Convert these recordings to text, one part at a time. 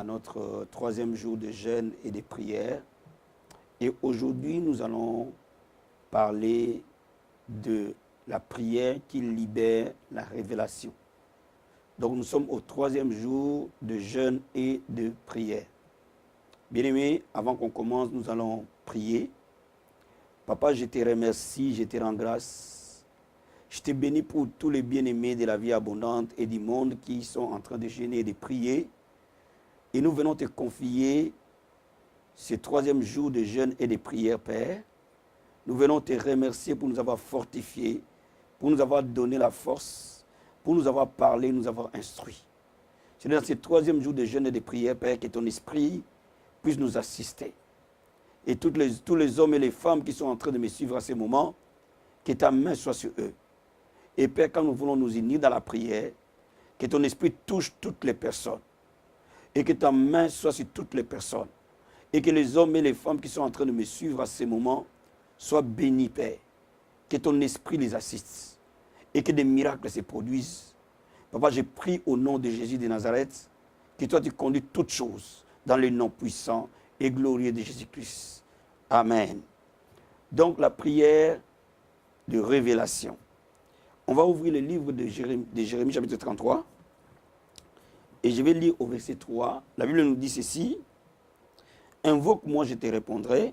à notre troisième jour de jeûne et de prière. Et aujourd'hui, nous allons parler de la prière qui libère la révélation. Donc nous sommes au troisième jour de jeûne et de prière. Bien-aimés, avant qu'on commence, nous allons prier. Papa, je te remercie, je te rends grâce. Je te bénis pour tous les bien-aimés de la vie abondante et du monde qui sont en train de jeûner et de prier. Et nous venons te confier ce troisième jour de jeûne et de prière, Père. Nous venons te remercier pour nous avoir fortifiés, pour nous avoir donné la force, pour nous avoir parlé, nous avoir instruits. C'est dans ce troisième jour de jeûne et de prière, Père, que ton esprit puisse nous assister. Et tous les hommes et les femmes qui sont en train de me suivre à ce moment, que ta main soit sur eux. Et Père, quand nous voulons nous unir dans la prière, que ton esprit touche toutes les personnes. Et que ta main soit sur toutes les personnes. Et que les hommes et les femmes qui sont en train de me suivre à ce moment soient bénis, Père. Que ton esprit les assiste. Et que des miracles se produisent. Papa, je prie au nom de Jésus de Nazareth, que toi tu conduis toutes choses dans le nom puissant et glorieux de Jésus-Christ. Amen. Donc la prière de révélation. On va ouvrir le livre de Jérémie chapitre 33. Et je vais lire au verset 3. La Bible nous dit ceci. Invoque-moi, je te répondrai.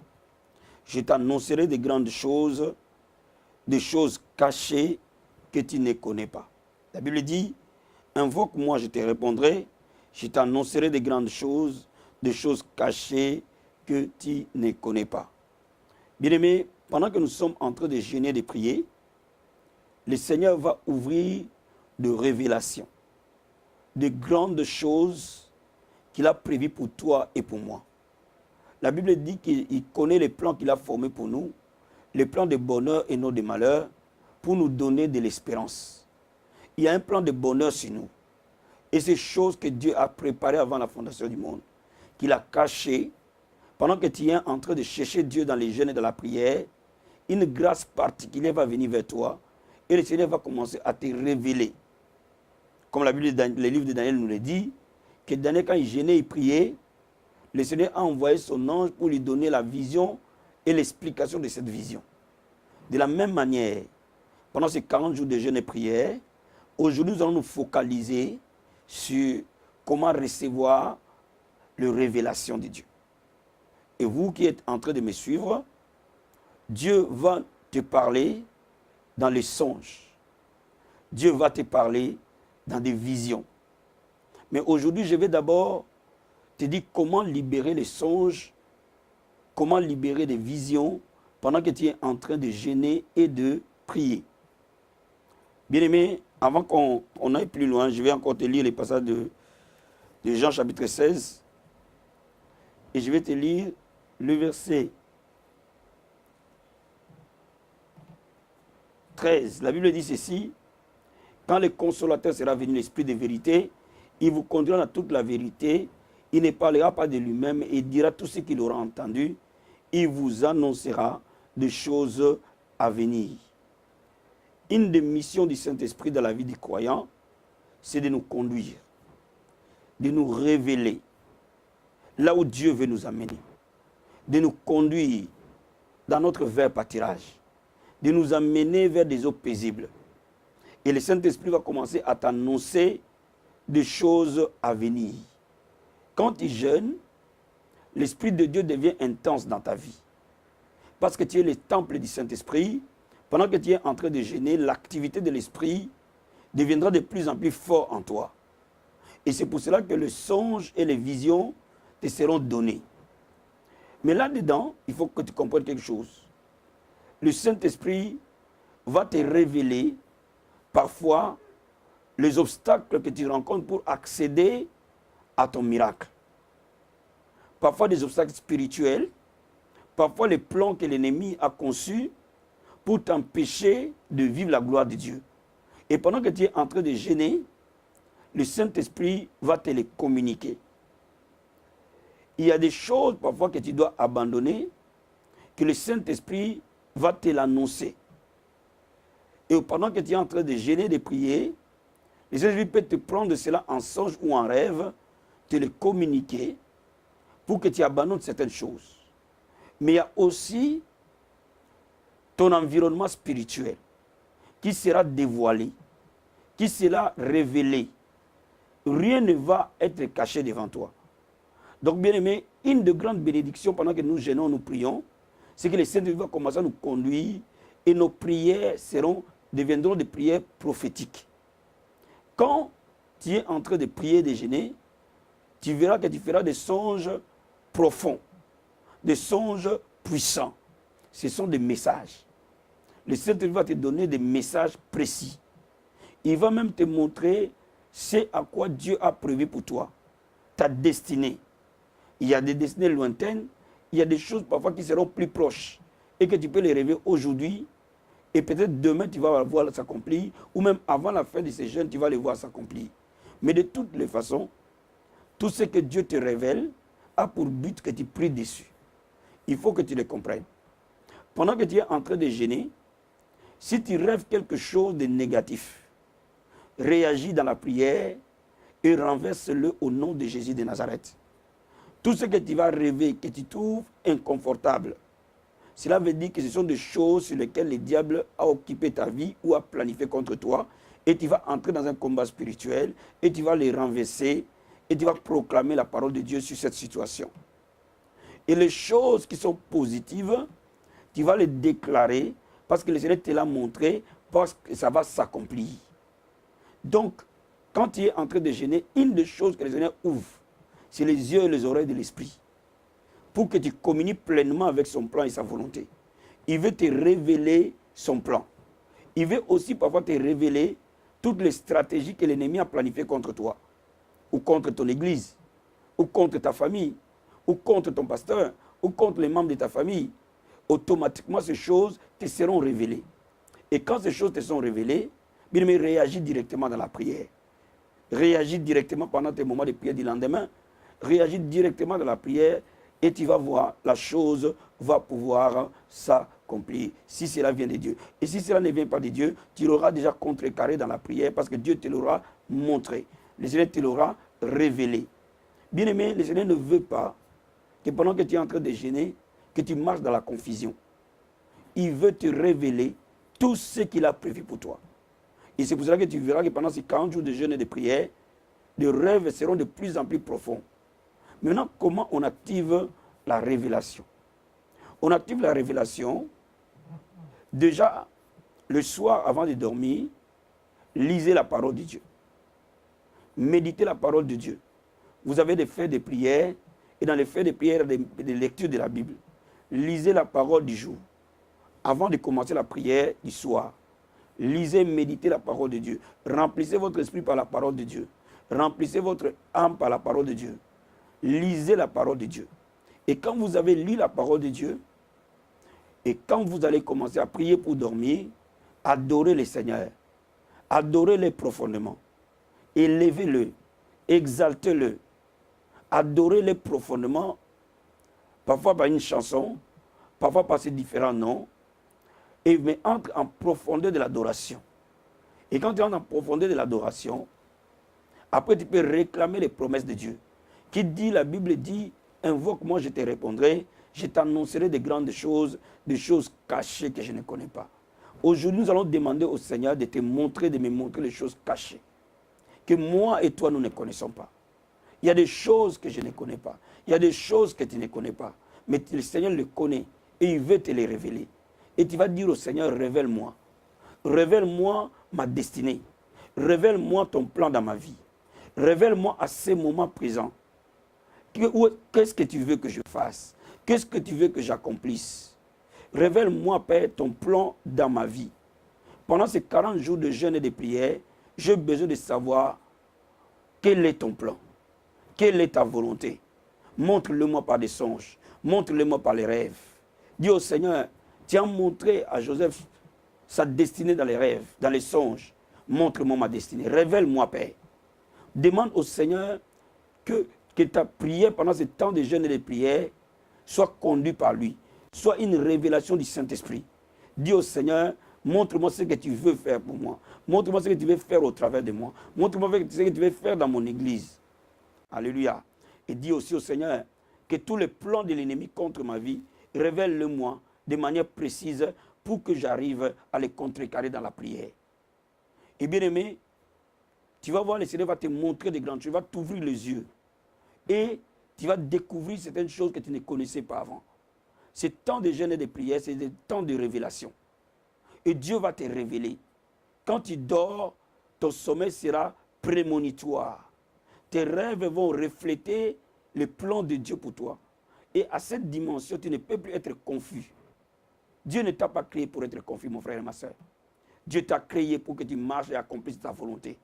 Je t'annoncerai des grandes choses, des choses cachées que tu ne connais pas. La Bible dit, invoque-moi, je te répondrai. Je t'annoncerai des grandes choses, des choses cachées que tu ne connais pas. Bien-aimés, pendant que nous sommes en train de jeûner et de prier, le Seigneur va ouvrir de révélations, de grandes choses qu'il a prévues pour toi et pour moi. La Bible dit qu'il connaît les plans qu'il a formés pour nous, les plans de bonheur et non de malheur, pour nous donner de l'espérance. Il y a un plan de bonheur sur nous. Et ces choses que Dieu a préparées avant la fondation du monde, qu'il a cachées, pendant que tu es en train de chercher Dieu dans les jeûnes et dans la prière, une grâce particulière va venir vers toi et le Seigneur va commencer à te révéler. Comme la Bible, le livre de Daniel nous le dit, que Daniel, quand il jeûnait et priait, le Seigneur a envoyé son ange pour lui donner la vision et l'explication de cette vision. De la même manière, pendant ces 40 jours de jeûne et prière, aujourd'hui nous allons nous focaliser sur comment recevoir la révélation de Dieu. Et vous qui êtes en train de me suivre, Dieu va te parler dans les songes. Dieu va te parler dans des visions. Mais aujourd'hui, je vais d'abord te dire comment libérer les songes, comment libérer des visions pendant que tu es en train de jeûner et de prier. Bien-aimé, avant qu'on aille plus loin, je vais encore te lire les passages de Jean chapitre 16. Et je vais te lire le verset 13. La Bible dit ceci. Quand le consolateur sera venu, l'esprit de vérité, il vous conduira dans toute la vérité. Il ne parlera pas de lui-même et dira tout ce qu'il aura entendu. Il vous annoncera des choses à venir. Une des missions du Saint-Esprit dans la vie du croyant, c'est de nous conduire, de nous révéler là où Dieu veut nous amener, de nous conduire dans notre vers pâturage, de nous amener vers des eaux paisibles. Et le Saint-Esprit va commencer à t'annoncer des choses à venir. Quand tu jeûnes, l'Esprit de Dieu devient intense dans ta vie. Parce que tu es le temple du Saint-Esprit, pendant que tu es en train de jeûner, l'activité de l'Esprit deviendra de plus en plus forte en toi. Et c'est pour cela que le songe et les visions te seront donnés. Mais là-dedans, il faut que tu comprennes quelque chose. Le Saint-Esprit va te révéler parfois les obstacles que tu rencontres pour accéder à ton miracle. Parfois des obstacles spirituels, parfois les plans que l'ennemi a conçus pour t'empêcher de vivre la gloire de Dieu. Et pendant que tu es en train de jeûner, le Saint-Esprit va te les communiquer. Il y a des choses parfois que tu dois abandonner, que le Saint-Esprit va te l'annoncer. Et pendant que tu es en train de jeûner, de prier, le Saint-Esprit peut te prendre cela en songe ou en rêve te les communiquer pour que tu abandonnes certaines choses. Mais il y a aussi ton environnement spirituel qui sera dévoilé, qui sera révélé. Rien ne va être caché devant toi. Donc, bien aimé, une de grandes bénédictions pendant que nous gênons, nous prions, c'est que le Saint-Esprit va commencer à nous conduire et nos prières deviendront des prières prophétiques. Quand tu es en train de prier et de gêner, tu verras que tu feras des songes profonds, des songes puissants. Ce sont des messages. Le Saint-Esprit va te donner des messages précis. Il va même te montrer ce à quoi Dieu a prévu pour toi, ta destinée. Il y a des destinées lointaines, il y a des choses parfois qui seront plus proches et que tu peux les rêver aujourd'hui et peut-être demain tu vas voir s'accomplir ou même avant la fin de ces jeûnes tu vas les voir s'accomplir. Mais de toutes les façons, tout ce que Dieu te révèle a pour but que tu pries dessus. Il faut que tu le comprennes. Pendant que tu es en train de jeûner, si tu rêves quelque chose de négatif, réagis dans la prière et renverse-le au nom de Jésus de Nazareth. Tout ce que tu vas rêver, que tu trouves inconfortable, cela veut dire que ce sont des choses sur lesquelles le diable a occupé ta vie ou a planifié contre toi et tu vas entrer dans un combat spirituel et tu vas les renverser et tu vas proclamer la parole de Dieu sur cette situation. Et les choses qui sont positives, tu vas les déclarer parce que le Seigneur te l'a montré, parce que ça va s'accomplir. Donc, quand tu es en train de jeûner, une des choses que le Seigneur ouvre, c'est les yeux et les oreilles de l'esprit, pour que tu communies pleinement avec son plan et sa volonté. Il veut te révéler son plan. Il veut aussi parfois te révéler toutes les stratégies que l'ennemi a planifiées contre toi, ou contre ton église, ou contre ta famille, ou contre ton pasteur, ou contre les membres de ta famille. Automatiquement, ces choses te seront révélées. Et quand ces choses te sont révélées, bien aimé, réagis directement dans la prière. Réagis directement pendant tes moments de prière du lendemain. Réagis directement dans la prière et tu vas voir, la chose va pouvoir s'accomplir si cela vient de Dieu. Et si cela ne vient pas de Dieu, tu l'auras déjà contrecarré dans la prière parce que Dieu te l'aura montré. Le Seigneur te l'aura révélé. Bien aimé, le Seigneur ne veut pas que pendant que tu es en train de jeûner, que tu marches dans la confusion. Il veut te révéler tout ce qu'il a prévu pour toi. Et c'est pour cela que tu verras que pendant ces 40 jours de jeûne et de prière, les rêves seront de plus en plus profonds. Maintenant, comment on active la révélation? On active la révélation, déjà, le soir avant de dormir, lisez la parole de Dieu. Méditez la parole de Dieu. Vous avez des faits de prière, et dans les faits de prière, des lectures de la Bible. Lisez la parole du jour. Avant de commencer la prière du soir, lisez, méditez la parole de Dieu. Remplissez votre esprit par la parole de Dieu. Remplissez votre âme par la parole de Dieu. Lisez la parole de Dieu. Et quand vous avez lu la parole de Dieu, et quand vous allez commencer à prier pour dormir, adorez le Seigneur. Adorez-le profondément. Élevez-le. Exaltez-le. Adorez-le profondément. Parfois par une chanson, parfois par ses différents noms. Mais entre en profondeur de l'adoration. Et quand tu entres en profondeur de l'adoration, après tu peux réclamer les promesses de Dieu. Qui dit, la Bible dit, invoque-moi, je te répondrai, je t'annoncerai de grandes choses, des choses cachées que je ne connais pas. Aujourd'hui, nous allons demander au Seigneur de te montrer, de me montrer les choses cachées, que moi et toi, nous ne connaissons pas. Il y a des choses que je ne connais pas. Il y a des choses que tu ne connais pas. Mais le Seigneur le connaît et il veut te les révéler. Et tu vas dire au Seigneur, révèle-moi. Révèle-moi ma destinée. Révèle-moi ton plan dans ma vie. Révèle-moi à ce moment présent. Qu'est-ce que tu veux que je fasse? Qu'est-ce que tu veux que j'accomplisse? Révèle-moi, Père, ton plan dans ma vie. Pendant ces 40 jours de jeûne et de prière, j'ai besoin de savoir quel est ton plan. Quelle est ta volonté? Montre-le-moi par des songes. Montre-le-moi par les rêves. Dis au Seigneur, tu as montré à Joseph sa destinée dans les rêves, dans les songes. Montre-moi ma destinée. Révèle-moi, Père. Demande au Seigneur que ta prière pendant ce temps de jeûne et de prière soit conduite par lui. Soit une révélation du Saint-Esprit. Dis au Seigneur, montre-moi ce que tu veux faire pour moi. Montre-moi ce que tu veux faire au travers de moi. Montre-moi ce que tu veux faire dans mon église. Alléluia. Et dis aussi au Seigneur que tous les plans de l'ennemi contre ma vie, révèle-le-moi de manière précise pour que j'arrive à les contrecarrer dans la prière. Et bien aimé, tu vas voir, le Seigneur va te montrer des grandes choses, il va t'ouvrir les yeux. Et tu vas découvrir certaines choses que tu ne connaissais pas avant. C'est temps de jeûne et de prière, c'est des temps de révélation. Et Dieu va te révéler. Quand tu dors, ton sommeil sera prémonitoire. Tes rêves vont refléter le plan de Dieu pour toi. Et à cette dimension, tu ne peux plus être confus. Dieu ne t'a pas créé pour être confus, mon frère et ma soeur. Dieu t'a créé pour que tu marches et accomplisses ta volonté.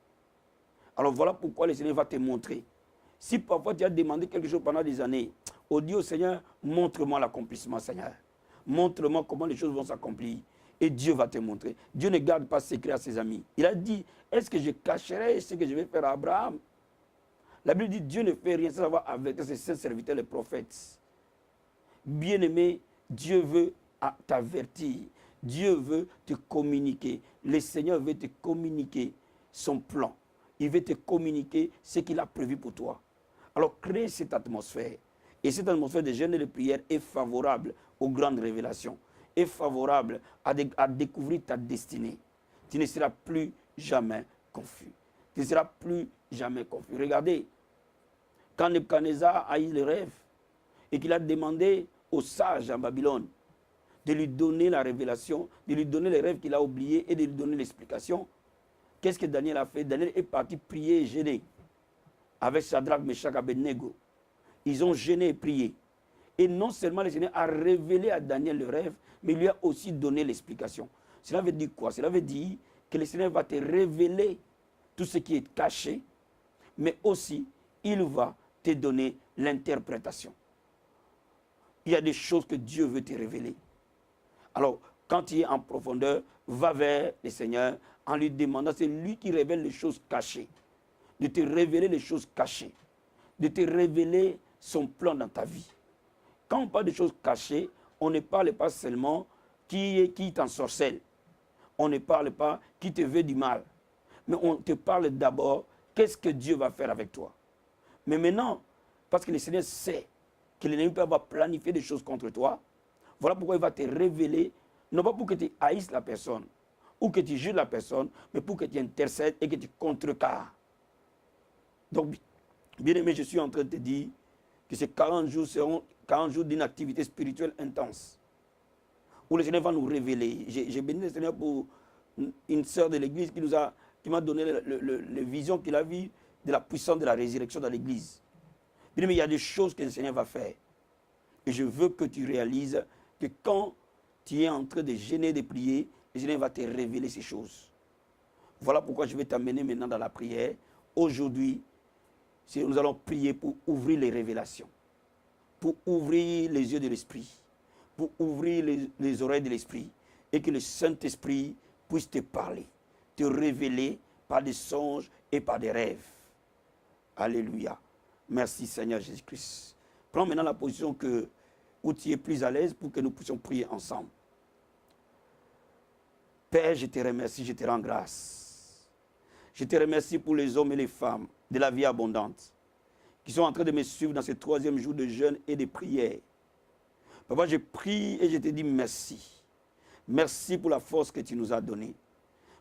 Alors voilà pourquoi le Seigneur va te montrer. Si parfois tu as demandé quelque chose pendant des années, dis au Seigneur, montre-moi l'accomplissement, Seigneur. Montre-moi comment les choses vont s'accomplir. Et Dieu va te montrer. Dieu ne garde pas secret à ses amis. Il a dit, est-ce que je cacherai ce que je vais faire à Abraham? La Bible dit, Dieu ne fait rien sans avoir averti ses saints serviteurs, les prophètes. Bien-aimé, Dieu veut t'avertir. Dieu veut te communiquer. Le Seigneur veut te communiquer son plan. Il veut te communiquer ce qu'il a prévu pour toi. Alors crée cette atmosphère. Et cette atmosphère de jeûne et de prière est favorable aux grandes révélations. Est favorable à découvrir ta destinée. Tu ne seras plus jamais confus. Tu ne seras plus jamais confus. Regardez, quand Nebuchadnezzar a eu le rêve et qu'il a demandé aux sages en Babylone de lui donner la révélation, de lui donner les rêves qu'il a oubliés et de lui donner l'explication, qu'est-ce que Daniel a fait? Daniel est parti prier et jeûner avec Shadrach, Meshach, Abednego. Ils ont jeûné et prié. Et non seulement le Seigneur a révélé à Daniel le rêve, mais il lui a aussi donné l'explication. Cela veut dire quoi? Cela veut dire que le Seigneur va te révéler tout ce qui est caché, mais aussi il va te donner l'interprétation. Il y a des choses que Dieu veut te révéler. Alors, quand tu es en profondeur, va vers le Seigneur en lui demandant, c'est lui qui révèle les choses cachées, de te révéler les choses cachées, de te révéler son plan dans ta vie. Quand on parle de choses cachées, on ne parle pas seulement qui t'ensorcelle, on ne parle pas qui te veut du mal, mais on te parle d'abord qu'est-ce que Dieu va faire avec toi. Mais maintenant, parce que le Seigneur sait que l'ennemi peut avoir planifié des choses contre toi, voilà pourquoi il va te révéler, non pas pour que tu haïsses la personne, ou que tu juges la personne, mais pour que tu intercèdes et que tu contrecarres. Donc, bien aimé, je suis en train de te dire que ces 40 jours seront 40 jours d'une activité spirituelle intense, où le Seigneur va nous révéler. J'ai béni le Seigneur pour une sœur de l'église qui m'a donné les visions qu'il a vues de la puissance de la résurrection dans l'église. Bien aimé, il y a des choses que le Seigneur va faire. Et je veux que tu réalises que quand tu es en train de jeûner, de prier, le Seigneur va te révéler ces choses. Voilà pourquoi je vais t'amener maintenant dans la prière. Aujourd'hui, nous allons prier pour ouvrir les révélations, pour ouvrir les yeux de l'esprit, pour ouvrir les oreilles de l'esprit, et que le Saint-Esprit puisse te parler, te révéler par des songes et par des rêves. Alléluia. Merci Seigneur Jésus-Christ. Prends maintenant la position où tu es plus à l'aise pour que nous puissions prier ensemble. Père, je te remercie, je te rends grâce. Je te remercie pour les hommes et les femmes de la vie abondante qui sont en train de me suivre dans ce 3e jour de jeûne et de prière. Papa, je prie et je te dis merci. Merci pour la force que tu nous as donnée.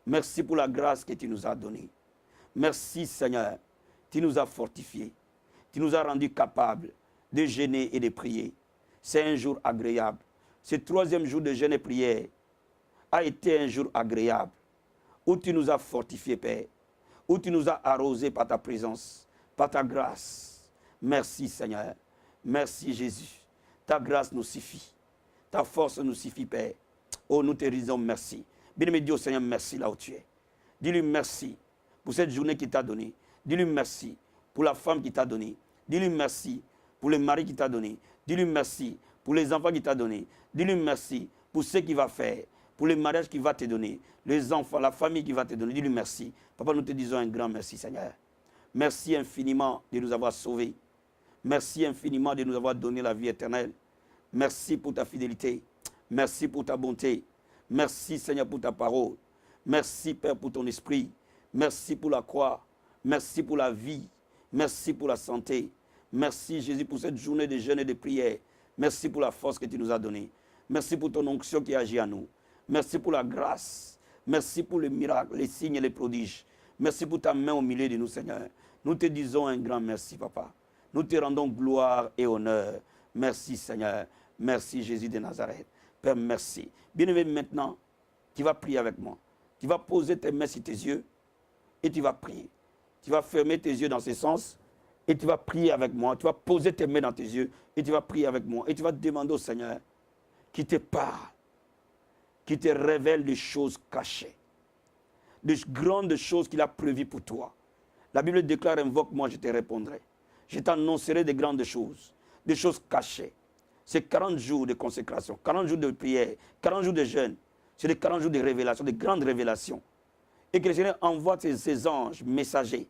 Merci pour la grâce que tu nous as donnée. Merci Seigneur, tu nous as fortifiés. Tu nous as rendus capables de jeûner et de prier. C'est un jour agréable. Ce 3e jour de jeûne et prière a été un jour agréable, où tu nous as fortifiés, Père, où tu nous as arrosés par ta présence, par ta grâce. Merci Seigneur. Merci Jésus. Ta grâce nous suffit. Ta force nous suffit, Père. Oh, nous te disons merci. Bien-aimé Dieu, Seigneur, merci là où tu es. Dis-lui merci pour cette journée qu'il t'a donnée. Dis-lui merci pour la femme qu'il t'a donnée. Dis-lui merci pour le mari qu'il t'a donné. Dis-lui merci pour les enfants qu'il t'a donnés. Dis-lui merci pour ce qu'il va faire, pour le mariage qu'il va te donner, les enfants, la famille qu'il va te donner. Dis-lui merci. Papa, nous te disons un grand merci, Seigneur. Merci infiniment de nous avoir sauvés. Merci infiniment de nous avoir donné la vie éternelle. Merci pour ta fidélité. Merci pour ta bonté. Merci, Seigneur, pour ta parole. Merci, Père, pour ton esprit. Merci pour la croix. Merci pour la vie. Merci pour la santé. Merci Jésus pour cette journée de jeûne et de prière. Merci pour la force que tu nous as donnée. Merci pour ton onction qui agit à nous. Merci pour la grâce. Merci pour le miracle, les signes et les prodiges. Merci pour ta main au milieu de nous, Seigneur. Nous te disons un grand merci, Papa. Nous te rendons gloire et honneur. Merci, Seigneur. Merci, Jésus de Nazareth. Père, merci. Bien-aimé, maintenant, tu vas prier avec moi. Tu vas poser tes mains sur tes yeux et tu vas prier. Tu vas fermer tes yeux dans ce sens et tu vas prier avec moi. Tu vas poser tes mains dans tes yeux et tu vas prier avec moi. Et tu vas demander au Seigneur qui te parle, qui te révèle des choses cachées, des grandes choses qu'il a prévues pour toi. La Bible déclare, invoque-moi, je te répondrai. Je t'annoncerai des grandes choses, des choses cachées. C'est 40 jours de consécration, 40 jours de prière, 40 jours de jeûne. C'est des 40 jours de révélation, de grandes révélations. Et que le Seigneur envoie ses anges messagers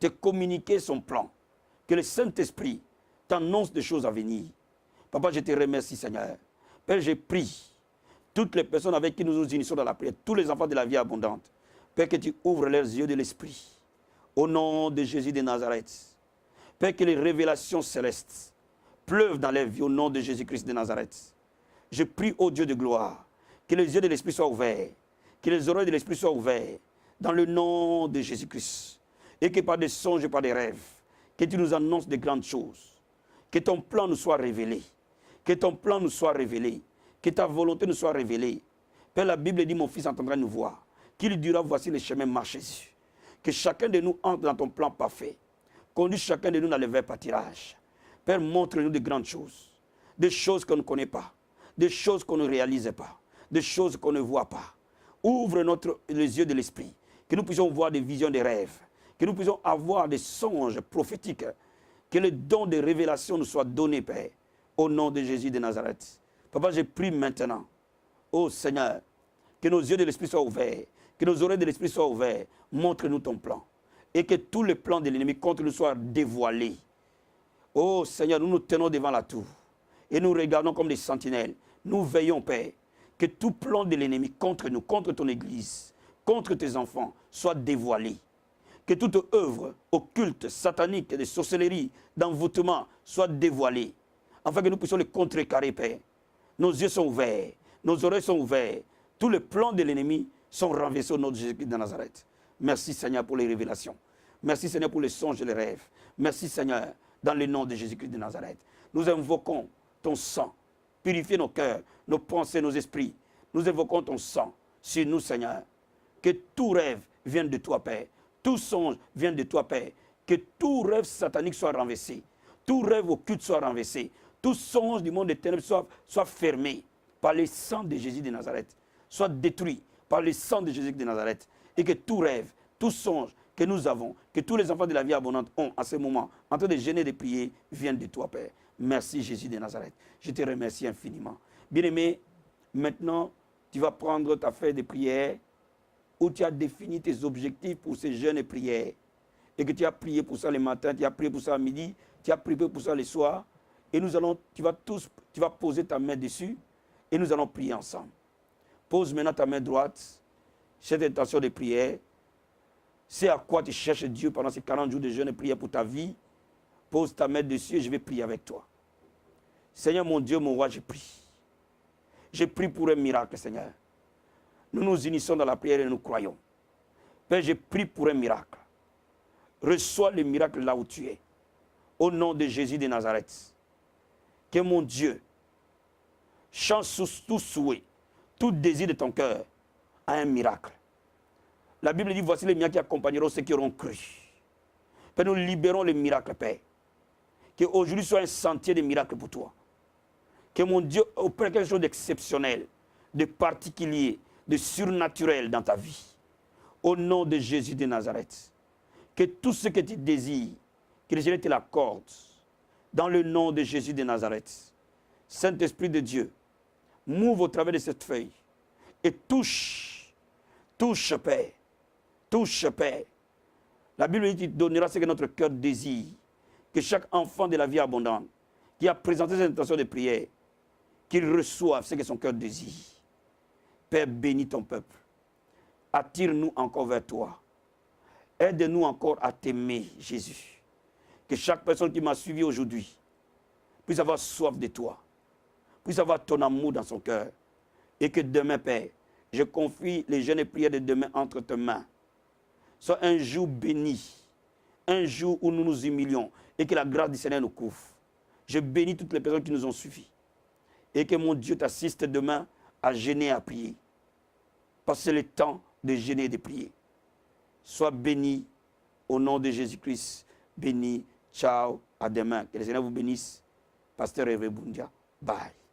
te communiquer son plan. Que le Saint-Esprit t'annonce des choses à venir. Papa, je te remercie, Seigneur. Père, j'ai prie toutes les personnes avec qui nous nous unissons dans la prière, tous les enfants de la vie abondante. Père, que tu ouvres leurs yeux de l'esprit. Au nom de Jésus de Nazareth. Père, que les révélations célestes pleuvent dans leur vie au nom de Jésus-Christ de Nazareth. Je prie au Dieu de gloire que les yeux de l'esprit soient ouverts, que les oreilles de l'esprit soient ouvertes dans le nom de Jésus-Christ. Et que par des songes et par des rêves, que tu nous annonces de grandes choses. Que ton plan nous soit révélé. Que ton plan nous soit révélé. Que ta volonté nous soit révélée. Père, la Bible dit, mon fils entendra nous voir. Qu'il dira, voici le chemin, marchez dessus. Que chacun de nous entre dans ton plan parfait. Conduis chacun de nous dans le vert pâturage. Père, montre-nous de grandes choses. Des choses qu'on ne connaît pas. Des choses qu'on ne réalise pas. Des choses qu'on ne voit pas. Ouvre les yeux de l'esprit. Que nous puissions voir des visions, des rêves. Que nous puissions avoir des songes prophétiques. Que le don de révélation nous soit donné, Père. Au nom de Jésus de Nazareth. Papa, je prie maintenant. Oh Seigneur, que nos yeux de l'esprit soient ouverts. Que nos oreilles de l'esprit soient ouvertes. Montre-nous ton plan. Et que tous les plans de l'ennemi contre nous soient dévoilés. Oh Seigneur, nous nous tenons devant la tour. Et nous regardons comme des sentinelles. Nous veillons, Père. Que tout plan de l'ennemi contre nous, contre ton Église, contre tes enfants, soit dévoilé. Que toute œuvre occulte, satanique, de sorcellerie, d'envoûtement, soit dévoilée. Afin que nous puissions les contrecarrer, Père. Nos yeux sont ouverts, nos oreilles sont ouvertes. Tous les plans de l'ennemi sont renversés au nom de Jésus-Christ de Nazareth. Merci Seigneur pour les révélations. Merci Seigneur pour les songes et les rêves. Merci Seigneur dans le nom de Jésus-Christ de Nazareth. Nous invoquons ton sang. Purifier nos cœurs, nos pensées, nos esprits. Nous invoquons ton sang sur nous Seigneur. Que tout rêve vienne de toi Père. Tout songe vienne de toi Père. Que tout rêve satanique soit renversé. Tout rêve occulte soit renversé. Tout songe du monde des ténèbres soit fermé par le sang de Jésus de Nazareth. Soit détruit par le sang de Jésus de Nazareth. Et que tout rêve, tout songe que nous avons, que tous les enfants de la vie abondante ont à ce moment, en train de gêner, de prier, viennent de toi, Père. Merci Jésus de Nazareth. Je te remercie infiniment. Bien-aimé, maintenant, tu vas prendre ta feuille de prière où tu as défini tes objectifs pour ces jeûnes et prières. Et que tu as prié pour ça le matin, tu as prié pour ça à midi, tu as prié pour ça le soir. Et tu vas poser ta main dessus et nous allons prier ensemble. Pose maintenant ta main droite, cette intention de prière. C'est à quoi tu cherches Dieu pendant ces 40 jours de jeûne et prière pour ta vie. Pose ta main dessus et je vais prier avec toi. Seigneur mon Dieu, mon roi, je prie. Je prie pour un miracle, Seigneur. Nous nous unissons dans la prière et nous croyons. Père, je prie pour un miracle. Reçois le miracle là où tu es. Au nom de Jésus de Nazareth. Que mon Dieu change tout souhait, tout désir de ton cœur à un miracle. La Bible dit, voici les miracles qui accompagneront ceux qui auront cru. Père, nous libérons les miracles, Père. Qu'aujourd'hui soit un sentier de miracles pour toi. Que mon Dieu opère quelque chose d'exceptionnel, de particulier, de surnaturel dans ta vie. Au nom de Jésus de Nazareth. Que tout ce que tu désires, que le Seigneur te l'accorde. Dans le nom de Jésus de Nazareth. Saint-Esprit de Dieu, mouve au travers de cette feuille et touche, Père, touche, Père. La Bible dit, tu donneras ce que notre cœur désire. Que chaque enfant de la vie abondante qui a présenté cette intention de prière, qu'il reçoive ce que son cœur désire. Père, bénis ton peuple. Attire-nous encore vers toi. Aide-nous encore à t'aimer, Jésus. Que chaque personne qui m'a suivi aujourd'hui puisse avoir soif de toi, puisse avoir ton amour dans son cœur. Et que demain, Père, je confie les jeûnes et prières de demain entre tes mains. Soit un jour béni, un jour où nous nous humilions et que la grâce du Seigneur nous couvre. Je bénis toutes les personnes qui nous ont suivis. Et que mon Dieu t'assiste demain à jeûner et à prier. Parce que c'est le temps de jeûner et de prier. Sois béni au nom de Jésus-Christ. Béni. Ciao. À demain. Que le Seigneur vous bénisse. Pasteur Hervé Boundia. Bye.